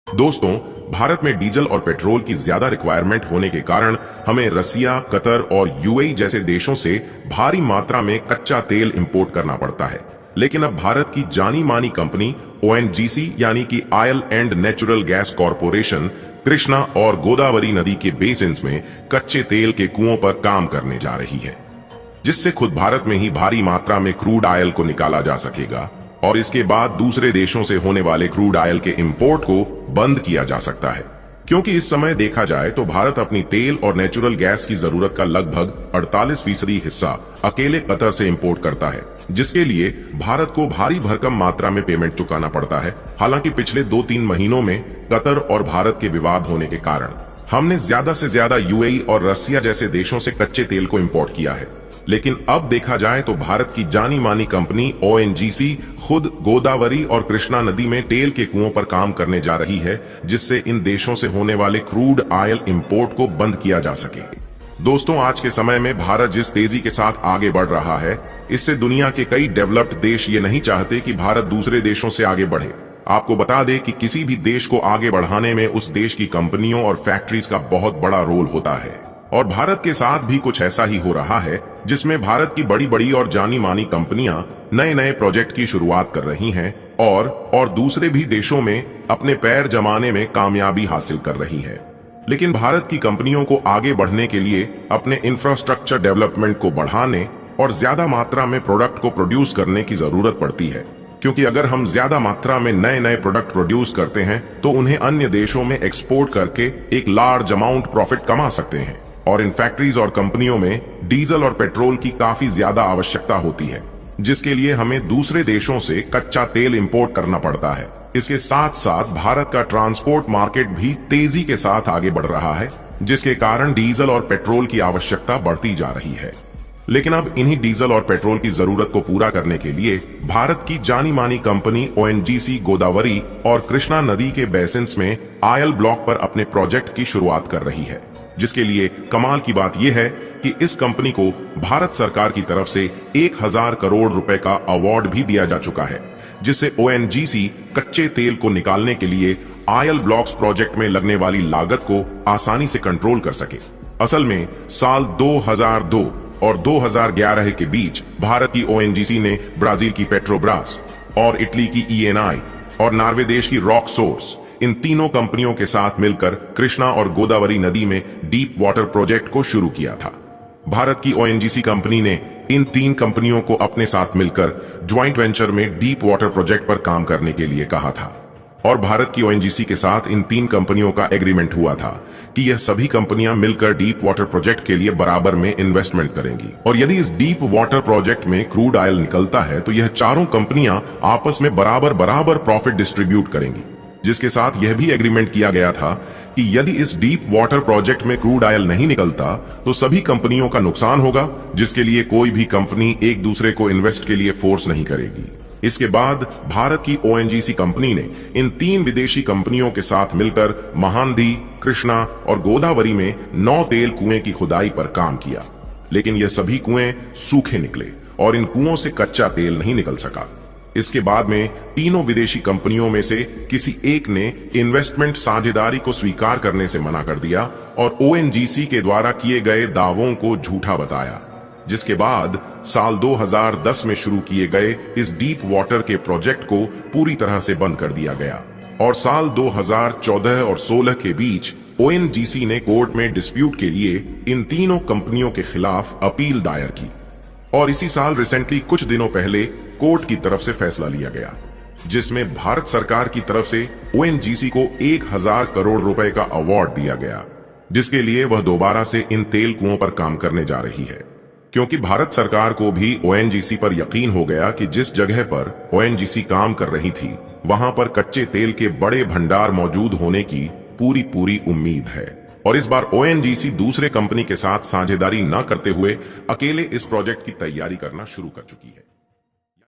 दोस्तों, भारत में डीजल और पेट्रोल की ज्यादा रिक्वायरमेंट होने के कारण हमें रसिया, कतर और यूएई जैसे देशों से भारी मात्रा में कच्चा तेल इंपोर्ट करना पड़ता है। लेकिन अब भारत की जानी मानी कंपनी ओएनजीसी यानी कि oil and natural gas corporation Krishna और गोदावरी नदी के बेसिन्स में कच्चे तेल के कुओं पर काम करने जा रही है, जिससे खुद भारत में ही भारी मात्रा में क्रूड ऑयल को निकाला जा सकेगा और इसके बाद दूसरे देशों से होने वाले क्रूड ऑयल के इंपोर्ट को बंद किया जा सकता है। क्योंकि इस समय देखा जाए तो भारत अपनी तेल और नेचुरल गैस की जरूरत का लगभग 48% हिस्सा अकेले कतर से इंपोर्ट करता है, जिसके लिए भारत को भारी भरकम मात्रा में पेमेंट चुकाना पड़ता है। हालांकि पिछले 2-3 महीनों में कतर और भारत के विवाद होने के कारण हमने ज्यादा से ज्यादा यूएई और रसिया जैसे देशों से कच्चे तेल को इंपोर्ट किया है। लेकिन अब देखा जाए तो भारत की जानी मानी कंपनी ओएनजीसी खुद गोदावरी और कृष्णा नदी में तेल के कुओं पर काम करने जा रही है, जिससे इन देशों से होने वाले क्रूड ऑयल इंपोर्ट को बंद किया जा सके। दोस्तों, आज के समय में भारत जिस तेजी के साथ आगे बढ़ रहा है, इससे दुनिया के कई डेवलप्ड देश ये नहीं चाहते कि भारत दूसरे देशों से आगे बढ़े। आपको बता दें कि किसी भी देश को आगे बढ़ाने में उस देश की कंपनियों और फैक्ट्रीज का बहुत बड़ा रोल होता है, और भारत के साथ भी कुछ ऐसा ही हो रहा है, जिसमें भारत की बड़ी बड़ी और जानी मानी कंपनियां नए नए प्रोजेक्ट की शुरुआत कर रही हैं और दूसरे भी देशों में अपने पैर जमाने में कामयाबी हासिल कर रही है। लेकिन भारत की कंपनियों को आगे बढ़ने के लिए अपने इंफ्रास्ट्रक्चर डेवलपमेंट को बढ़ाने और ज्यादा मात्रा में प्रोडक्ट को प्रोड्यूस करने की जरूरत पड़ती है, क्योंकि अगर हम ज्यादा मात्रा में नए नए प्रोडक्ट प्रोड्यूस करते हैं तो उन्हें अन्य देशों में एक्सपोर्ट करके एक लार्ज अमाउंट प्रॉफिट कमा सकते हैं। और इन फैक्ट्रीज और कंपनियों में डीजल और पेट्रोल की काफी ज्यादा आवश्यकता होती है, जिसके लिए हमें दूसरे देशों से कच्चा तेल इंपोर्ट करना पड़ता है। इसके साथ साथ भारत का ट्रांसपोर्ट मार्केट भी तेजी के साथ आगे बढ़ रहा है, जिसके कारण डीजल और पेट्रोल की आवश्यकता बढ़ती जा रही है। लेकिन अब इन्हीं डीजल और पेट्रोल की जरूरत को पूरा करने के लिए भारत की जानी मानी कंपनी ओएनजीसी गोदावरी और कृष्णा नदी के बेसिन्स में ऑयल ब्लॉक पर अपने प्रोजेक्ट की शुरुआत कर रही है, जिसके लिए कमाल की बात यह है कि इस कंपनी को भारत सरकार की तरफ से 1000 करोड़ रुपए का अवार्ड भी दिया जा चुका है, जिससे ओएनजीसी कच्चे तेल को निकालने के लिए ऑयल ब्लॉक्स प्रोजेक्ट में लगने वाली लागत को आसानी से कंट्रोल कर सके। असल में साल 2002 और 2011 के बीच भारत की ओएनजीसी ने ब्राजील की पेट्रोब्रास और इटली की ईएनआई और नॉर्वे देश की रॉक सोर्स, इन तीनों कंपनियों के साथ मिलकर कृष्णा और गोदावरी नदी में डीप वाटर प्रोजेक्ट को शुरू किया था। भारत की ओएनजीसी कंपनी ने इन 3 कंपनियों को अपने साथ मिलकर ज्वाइंट वेंचर में डीप वाटर प्रोजेक्ट पर काम करने के लिए कहा था, और भारत की ओएनजीसी के साथ इन 3 कंपनियों का एग्रीमेंट हुआ था कि यह सभी कंपनियां मिलकर डीप वाटर प्रोजेक्ट के लिए बराबर में इन्वेस्टमेंट करेंगी, और यदि इस डीप वाटर प्रोजेक्ट में क्रूड ऑयल निकलता है तो यह चारों कंपनियां आपस में बराबर प्रॉफिट डिस्ट्रीब्यूट करेंगी। जिसके साथ यह भी एग्रीमेंट किया गया था कि यदि इस डीप वाटर प्रोजेक्ट में क्रूड ऑयल नहीं निकलता तो सभी कंपनियों का नुकसान होगा, जिसके लिए कोई भी कंपनी एक दूसरे को इन्वेस्ट के लिए फोर्स नहीं करेगी। इसके बाद भारत की ओएनजीसी कंपनी ने इन 3 विदेशी कंपनियों के साथ मिलकर महानदी, कृष्णा और गोदावरी में 9 तेल कुएं की खुदाई पर काम किया। लेकिन यह सभी कुएं सूखे निकले और इन कुओं से कच्चा तेल नहीं निकल सका। इसके बाद में तीनों विदेशी कंपनियों में से किसी एक ने इन्वेस्टमेंट साझेदारी को स्वीकार करने से मना कर दिया और ओएनजीसी के द्वारा किए गए दावों को झूठा बताया, जिसके बाद साल 2010 में शुरू किए गए इस डीप वाटर के प्रोजेक्ट को पूरी तरह से बंद कर दिया गया। और साल 2014 और 16 के बीच ओएनजीसी ने कोर्ट में डिस्प्यूट के लिए इन तीनों कंपनियों के खिलाफ अपील दायर की, और इसी साल रिसेंटली कुछ दिनों पहले कोर्ट की तरफ से फैसला लिया गया, जिसमें भारत सरकार की तरफ से ओएनजीसी को 1000 करोड़ रुपए का अवार्ड दिया गया, जिसके लिए वह दोबारा से इन तेल कुओं पर काम करने जा रही है। क्योंकि भारत सरकार को भी ओएनजीसी पर यकीन हो गया कि जिस जगह पर ओएनजीसी काम कर रही थी वहां पर कच्चे तेल के बड़े भंडार मौजूद होने की पूरी उम्मीद है, और इस बार ओएनजीसी दूसरे कंपनी के साथ साझेदारी न करते हुए अकेले इस प्रोजेक्ट की तैयारी करना शुरू कर चुकी है।